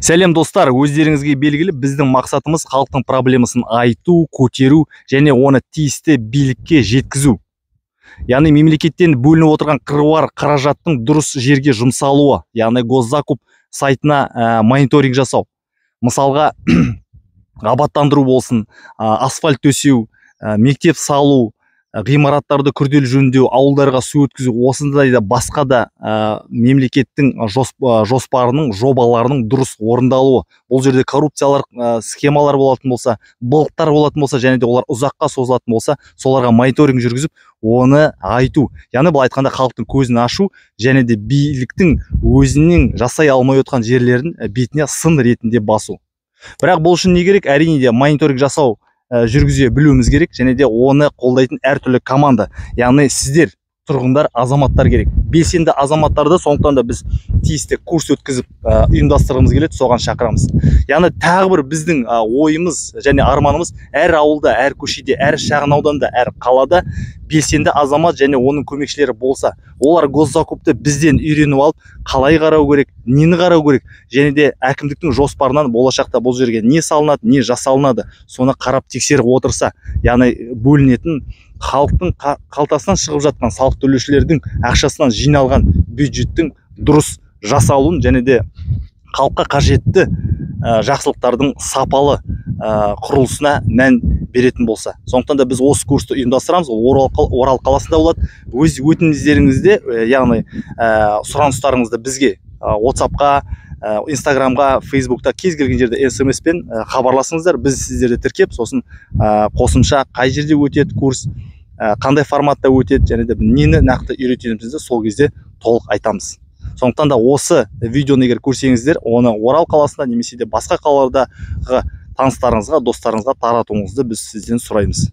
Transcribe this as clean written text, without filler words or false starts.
Сәлем достар, өздеріңізге белгілі біздің мақсатымыз халықтың проблемасын айту, көтеру және оны тиісті билікке жеткізу. Яғни мемлекеттен бөлініп отырған қыруар қаражаттың дұрыс жерге жұмсалуы, яғни госзакуп сайтына мониторинг жасау. Мысалға, абаттандыру болсын, асфальт төсеу, мектеп салу, ғимараттарды күрделі жөндеу, ауылдарға су өткізу, осындай да басқа да мемлекеттің жоспарының, жобаларының дұрыс орындалуы. Бұл жерде коррупциялар, схемалар болатын болса, былықтар болатын болса, және де олар ұзаққа созылатын болса, соларға мониторинг жүргізіп, оны айту. Яғни бұл айтқанда халықтың көзін ашу, және де биліктің өзінің жасай алмай отқан жерлерін бетіне сын ретінде басу. Бірақ бұл үшін не керек? Әрине де мониторинг жасау жүргізе білуіміз керек, және де оны қолдайтын әртүрлі команда, яғни сіздер, тұрғындар, азаматтар керек. Белсенді азаматтарды, сондықтан да біз тиісті курс өткізіп ұйымдастырғымыз келеді, соған шақырамыз. Яғни тағы бір біздің ойымыз және арманымыз әр ауылда, әр көшеде, әр шағын ауданда, әр қалада белсенді азамат және оның көмекшілері болса, олар госзакупты бізден үйреніп алып, қалай қарау керек, нені қарау керек, және де әкімдіктің жоспарынан болашақта бұл жерге не салынады, не жасалынады, соны қарап тексеріп отырса, яғни бөлінетін халықтың қалтасынан шығып жатқан, салық төлеушілердің ақшасынан жиналған бюджеттің дұрыс жасалуын, және де халыққа қажетті жақсылықтардың сапалы құрылысына мән беретін болса. Сондықтан да біз осы курсты ұйымдастырамыз. Орал қаласында болады. Өз өтінімдеріңізде, яғни сұраныстарыңызды бізге WhatsApp-қа, Instagram-ға, Facebook-та кез келген жерде SMS-пен хабарласыңыздар. Біз сіздерді тіркеп, сосын қосымша қай жерде өтеді курс, қандай форматта өтеді, және де нені нақты үйрететінімізді сол кезде толық айтамыз. Сондықтан да осы видеоны егер көрсеңіздер, оны Орал қаласында немесе де басқа қалалардағы таныстарыңызға, достарыңызға таратуыңызды біз сізден сұраймыз.